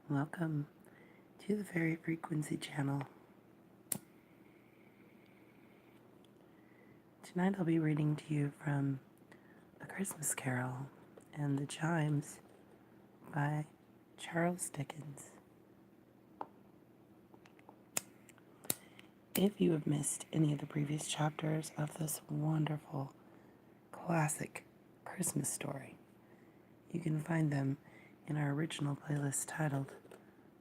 Welcome to the Fairy Frequency channel. Tonight I'll be reading to you from A Christmas Carol and the Chimes by Charles Dickens. If you have missed any of the previous chapters of this wonderful classic Christmas story, you can find them in our original playlist titled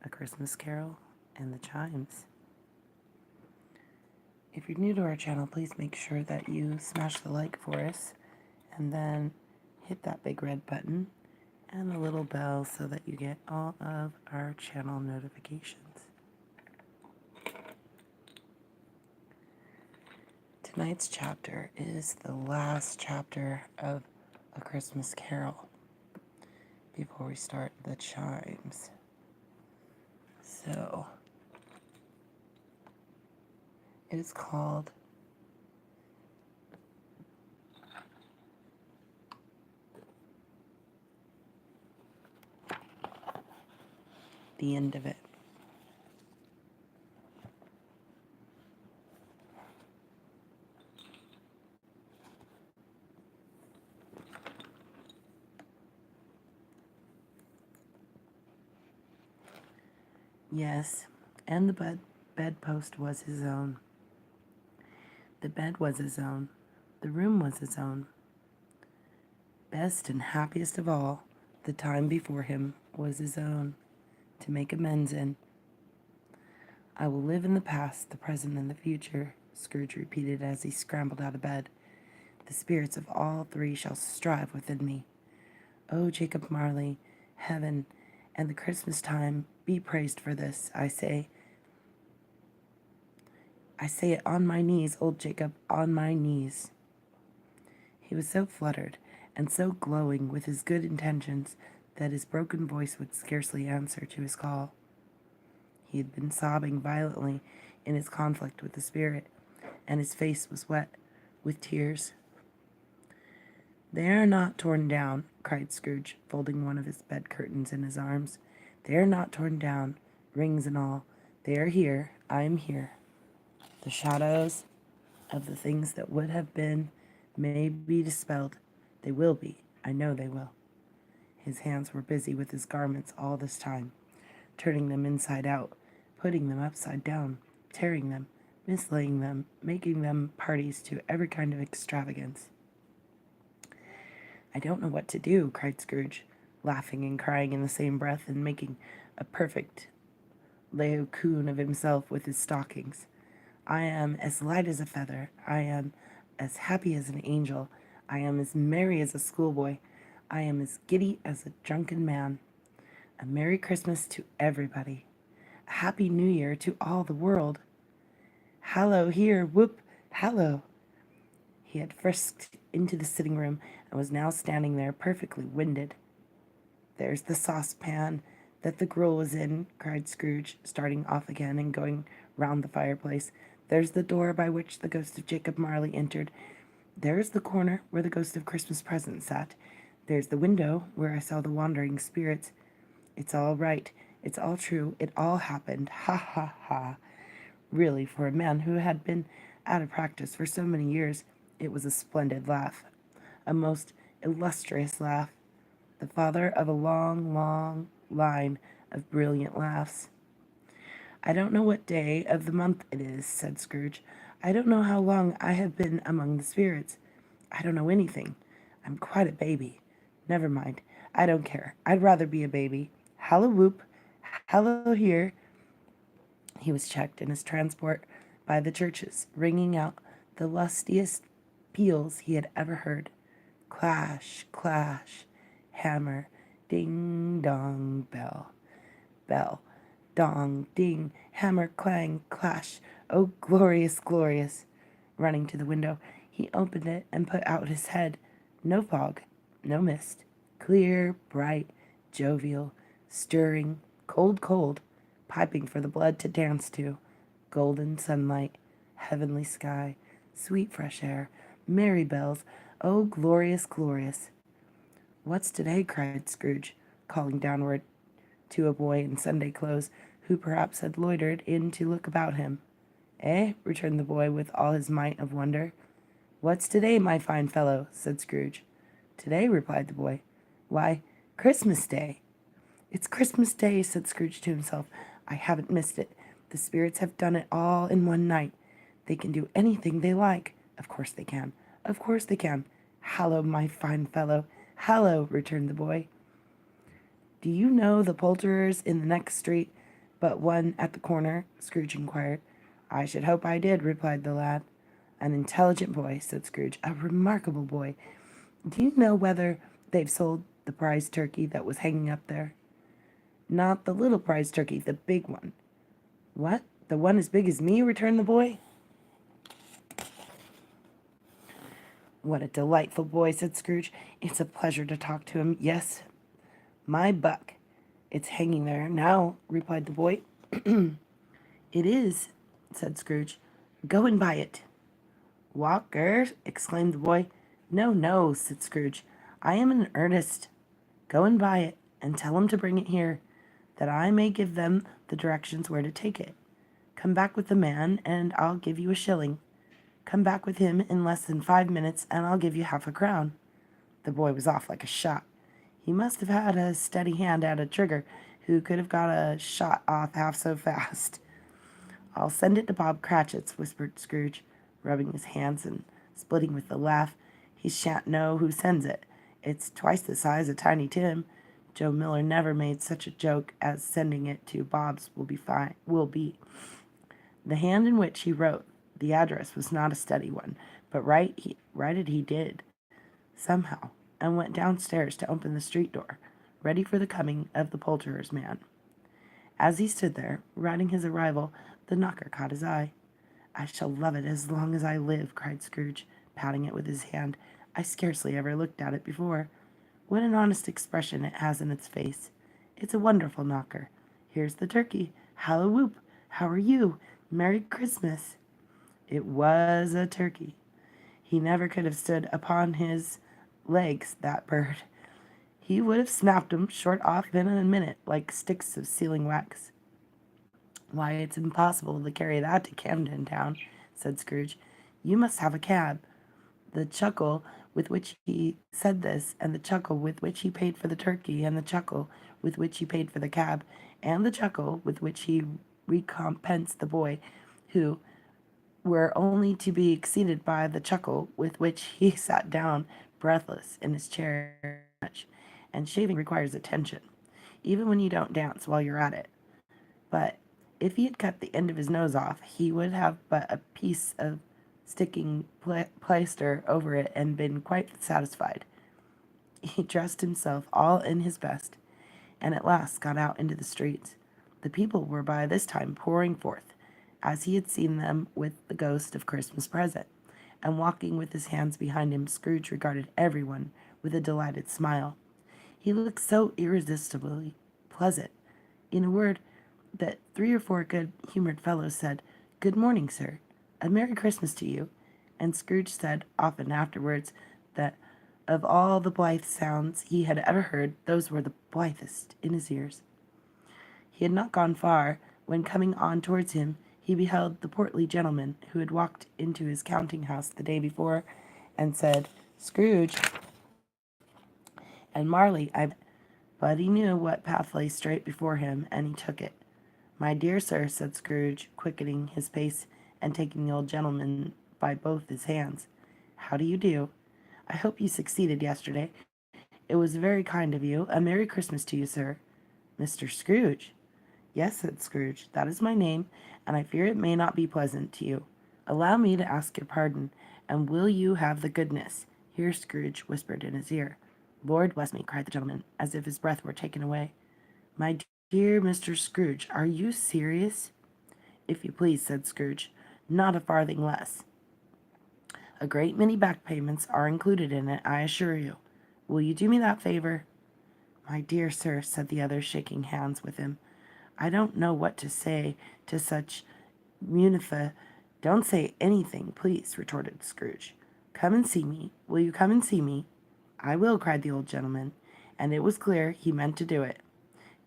A Christmas Carol and the Chimes. If you're new to our channel, please make sure that you smash the like for us and then hit that big red button and the little bell so that you get all of our channel notifications. Tonight's chapter is the last chapter of A Christmas Carol before we start the chimes. So, it is called The End of It. Yes, and the bedpost was his own. The bed was his own. The room was his own. Best and happiest of all, the time before him was his own, to make amends in. I will live in the past, the present, and the future, Scrooge repeated as he scrambled out of bed. The spirits of all three shall strive within me. O Jacob Marley, heaven, and the Christmas time, be praised for this, I say it on my knees, old Jacob, on my knees. He was so fluttered and so glowing with his good intentions that his broken voice would scarcely answer to his call. He had been sobbing violently in his conflict with the spirit, and his face was wet with tears. "They are not torn down," cried Scrooge, folding one of his bed curtains in his arms. "They are not torn down, rings and all. They are here. I am here. The shadows of the things that would have been may be dispelled. They will be. I know they will." His hands were busy with his garments all this time, turning them inside out, putting them upside down, tearing them, mislaying them, making them parties to every kind of extravagance. "I don't know what to do," cried Scrooge, laughing and crying in the same breath and making a perfect Laocoon of himself with his stockings. "I am as light as a feather. I am as happy as an angel. I am as merry as a schoolboy. I am as giddy as a drunken man. A Merry Christmas to everybody. A Happy New Year to all the world. Hallo here, whoop, hallo." He had frisked into the sitting room and was now standing there perfectly winded. "There's the saucepan that the gruel was in," cried Scrooge, starting off again and going round the fireplace. "There's the door by which the ghost of Jacob Marley entered. There's the corner where the ghost of Christmas Present sat. There's the window where I saw the wandering spirits. It's all right. It's all true. It all happened. Ha, ha, ha." Really, for a man who had been out of practice for so many years, it was a splendid laugh, a most illustrious laugh, the father of a long, long line of brilliant laughs. "I don't know what day of the month it is," said Scrooge. "I don't know how long I have been among the spirits. I don't know anything. I'm quite a baby. Never mind. I don't care. I'd rather be a baby. Hallo whoop. Hallo here." He was checked in his transport by the churches, ringing out the lustiest peals he had ever heard. Clash, clash, hammer, ding, dong, bell. Bell, dong, ding, hammer, clang, clash. Oh, glorious, glorious. Running to the window, he opened it and put out his head. No fog, no mist. Clear, bright, jovial, stirring, cold, cold, piping for the blood to dance to. Golden sunlight, heavenly sky, sweet fresh air, merry bells. Oh, glorious, glorious. "What's today?" cried Scrooge, calling downward to a boy in Sunday clothes who perhaps had loitered in to look about him. "Eh?" returned the boy with all his might of wonder. "What's today, my fine fellow?" said Scrooge. "Today," replied the boy. "Why, Christmas Day." "It's Christmas Day," said Scrooge to himself. "I haven't missed it. The spirits have done it all in one night. They can do anything they like. Of course they can. Of course they can. Hallo, my fine fellow. Hallo," returned the boy. "Do you know the poulterers in the next street, but one at the corner?" Scrooge inquired. "I should hope I did," replied the lad. "An intelligent boy," said Scrooge. "A remarkable boy. Do you know whether they've sold the prize turkey that was hanging up there?" "Not the little prize turkey, the big one." "What? The one as big as me?" returned the boy. "What a delightful boy," said Scrooge. "It's a pleasure to talk to him. Yes, my buck. It's hanging there now," replied the boy. "It is," said Scrooge. "Go and buy it." "Walker!" exclaimed the boy. "No, no," said Scrooge. "I am in earnest. Go and buy it, and tell him to bring it here, that I may give them the directions where to take it. Come back with the man, and I'll give you a shilling. Come back with him in less than 5 minutes, and I'll give you half a crown." The boy was off like a shot. He must have had a steady hand at a trigger who could have got a shot off half so fast. "I'll send it to Bob Cratchit's," whispered Scrooge, rubbing his hands and splitting with the laugh. "He shan't know who sends it. It's twice the size of Tiny Tim. Joe Miller never made such a joke as sending it to Bob's will be. The hand in which he wrote the address was not a steady one, but write it he did, somehow, and went downstairs to open the street door, ready for the coming of the poulterer's man. As he stood there, writing his arrival, the knocker caught his eye. "I shall love it as long as I live," cried Scrooge, patting it with his hand. "I scarcely ever looked at it before. What an honest expression it has in its face. It's a wonderful knocker. Here's the turkey. Halloo-whoop! How are you? Merry Christmas!" It was a turkey. He never could have stood upon his legs, that bird. He would have snapped 'em short off in a minute, like sticks of sealing wax. "Why, it's impossible to carry that to Camden Town," said Scrooge. "You must have a cab." The chuckle with which he said this, and the chuckle with which he paid for the turkey, and the chuckle with which he paid for the cab, and the chuckle with which he recompensed the boy, who were only to be exceeded by the chuckle with which he sat down breathless in his chair. And shaving requires attention, even when you don't dance while you're at it. But if he had cut the end of his nose off, he would have but a piece of sticking plaster over it and been quite satisfied. He dressed himself all in his best, and at last got out into the streets. The people were by this time pouring forth, as he had seen them with the ghost of Christmas present, and walking with his hands behind him, Scrooge regarded everyone with a delighted smile. He looked so irresistibly pleasant, in a word, that 3 or 4 good-humored fellows said, "Good morning, sir. A Merry Christmas to you." And Scrooge said often afterwards that of all the blithe sounds he had ever heard, those were the blithest in his ears. He had not gone far, when coming on towards him, he beheld the portly gentleman who had walked into his counting-house the day before, and said, "Scrooge and Marley, but he knew what path lay straight before him, and he took it. "My dear sir," said Scrooge, quickening his pace and taking the old gentleman by both his hands, "how do you do? I hope you succeeded yesterday. It was very kind of you. A Merry Christmas to you, sir." "Mr. Scrooge?" "Yes," said Scrooge, "that is my name, and I fear it may not be pleasant to you. Allow me to ask your pardon, and will you have the goodness—" Here Scrooge whispered in his ear. "Lord bless me," cried the gentleman, as if his breath were taken away. "My dear Mr. Scrooge, are you serious?" "If you please," said Scrooge, "not a farthing less. A great many back payments are included in it, I assure you. Will you do me that favor?" "My dear sir," said the other, shaking hands with him, "I don't know what to say to such munifa—" "Don't say anything, please," retorted Scrooge. "Come and see me. Will you come and see me?" "I will," cried the old gentleman, and it was clear he meant to do it.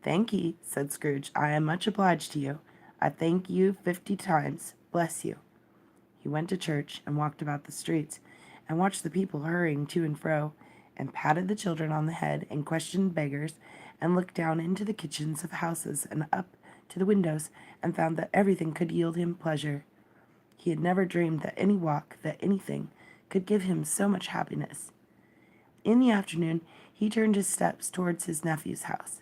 Thank ye, said Scrooge. I am much obliged to you. I thank you 50 times. Bless you. He went to church and walked about the streets and watched the people hurrying to and fro, and patted the children on the head and questioned beggars, and looked down into the kitchens of houses and up to the windows, and found that everything could yield him pleasure. He had never dreamed that any walk, that anything, could give him so much happiness. In the afternoon, he turned his steps towards his nephew's house.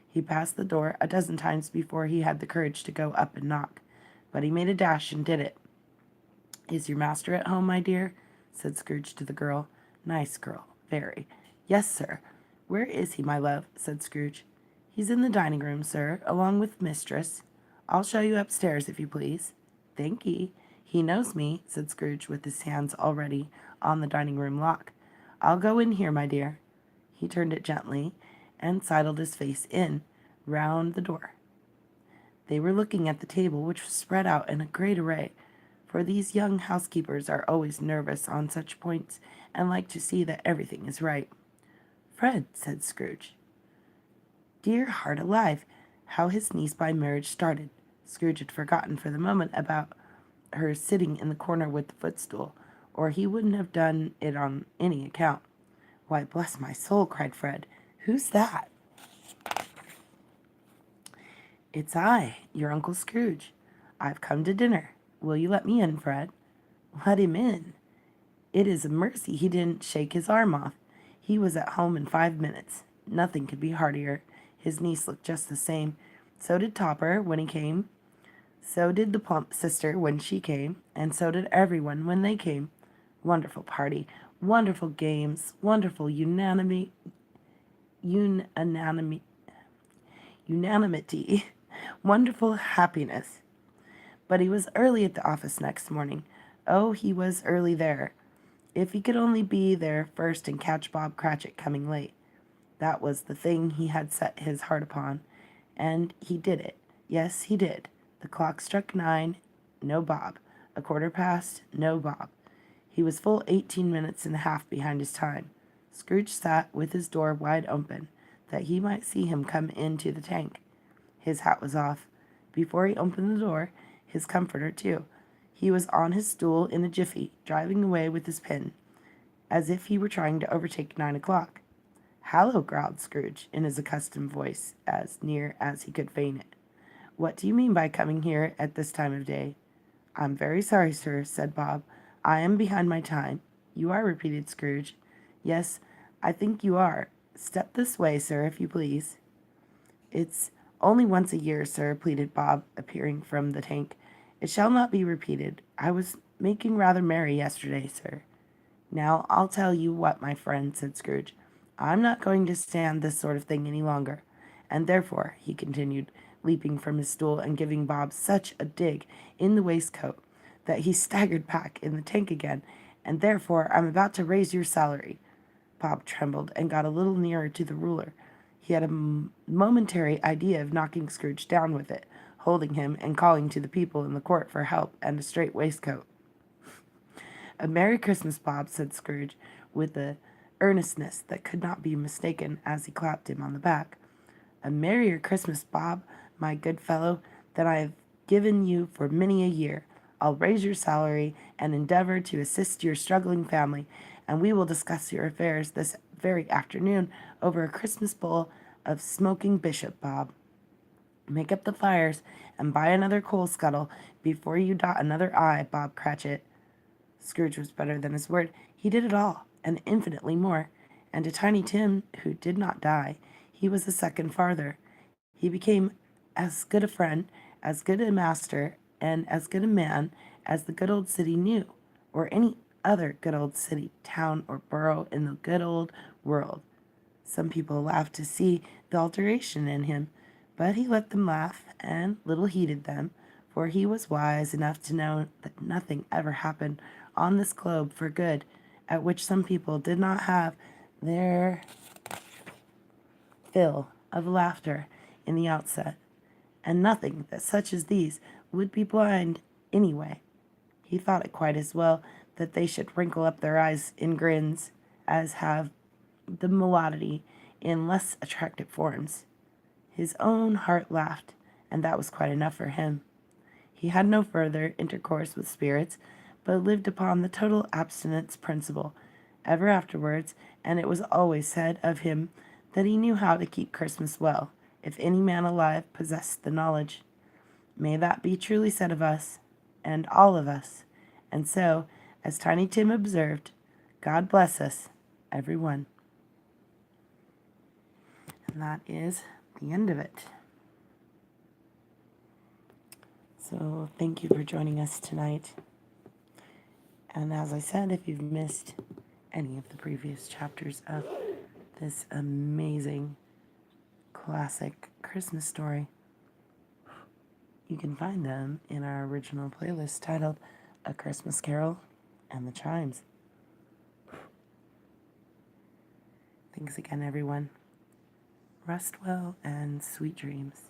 He passed the door a dozen times before he had the courage to go up and knock, but he made a dash and did it. Is your master at home, my dear? Said Scrooge to the girl. Nice girl, very. Yes, sir. Where is he, my love? Said Scrooge. He's in the dining room, sir, along with mistress. I'll show you upstairs, if you please. Thank ye. He knows me, said Scrooge, with his hands already on the dining room lock. I'll go in here, my dear. He turned it gently and sidled his face in, round the door. They were looking at the table, which was spread out in a great array, for these young housekeepers are always nervous on such points and like to see that everything is right. Fred, said Scrooge. Dear heart alive, how his niece by marriage started. Scrooge had forgotten for the moment about her sitting in the corner with the footstool, or he wouldn't have done it on any account. Why, bless my soul, cried Fred. Who's that? It's I, your Uncle Scrooge. I've come to dinner. Will you let me in, Fred? Let him in. It is a mercy he didn't shake his arm off. He was at home in 5 minutes. Nothing could be heartier. His niece looked just the same. So did Topper when he came. So did the plump sister when she came, and so did everyone when they came. Wonderful party, wonderful games, wonderful unanimity, wonderful happiness. But he was early at the office next morning. Oh, he was early there. If he could only be there first and catch Bob Cratchit coming late. That was the thing he had set his heart upon, and he did it. Yes, he did. The clock struck 9, no Bob. A quarter past, no Bob. He was full 18 minutes and a half behind his time. Scrooge sat with his door wide open, that he might see him come into the tank. His hat was off. Before he opened the door, his comforter too. He was on his stool in a jiffy, driving away with his pen, as if he were trying to overtake 9 o'clock. Hallo, growled Scrooge, in his accustomed voice, as near as he could feign it. What do you mean by coming here at this time of day? I'm very sorry, sir, said Bob. I am behind my time. You are, repeated Scrooge. Yes, I think you are. Step this way, sir, if you please. It's only once a year, sir, pleaded Bob, appearing from the tank. It shall not be repeated. I was making rather merry yesterday, sir. Now, I'll tell you what, my friend, said Scrooge. I'm not going to stand this sort of thing any longer. And therefore, he continued, leaping from his stool and giving Bob such a dig in the waistcoat that he staggered back in the tank again, and therefore I'm about to raise your salary. Bob trembled and got a little nearer to the ruler. He had a momentary idea of knocking Scrooge down with it, holding him and calling to the people in the court for help and a straight waistcoat. A Merry Christmas, Bob, said Scrooge, with a earnestness that could not be mistaken as he clapped him on the back. A merrier Christmas, Bob, my good fellow, than I have given you for many a year. I'll raise your salary and endeavor to assist your struggling family, and we will discuss your affairs this very afternoon over a Christmas bowl of smoking bishop, Bob. Make up the fires and buy another coal scuttle before you dot another I, Bob Cratchit. Scrooge was better than his word. He did it all, and infinitely more. And to Tiny Tim, who did not die, he was a second farther. He became as good a friend, as good a master, and as good a man as the good old city knew, or any other good old city, town, or borough in the good old world. Some people laughed to see the alteration in him, but he let them laugh, and little heeded them, for he was wise enough to know that nothing ever happened on this globe for good, at which some people did not have their fill of laughter in the outset, and nothing that such as these would be blind anyway. He thought it quite as well that they should wrinkle up their eyes in grins as have the melody in less attractive forms. His own heart laughed, and that was quite enough for him. He had no further intercourse with spirits, but lived upon the total abstinence principle ever afterwards, and it was always said of him that he knew how to keep Christmas well, if any man alive possessed the knowledge. May that be truly said of us, and all of us. And so, as Tiny Tim observed, God bless us, every one. And that is the end of it. So thank you for joining us tonight. And as I said, if you've missed any of the previous chapters of this amazing classic Christmas story, you can find them in our original playlist titled A Christmas Carol and the Chimes. Thanks again, everyone. Rest well and sweet dreams.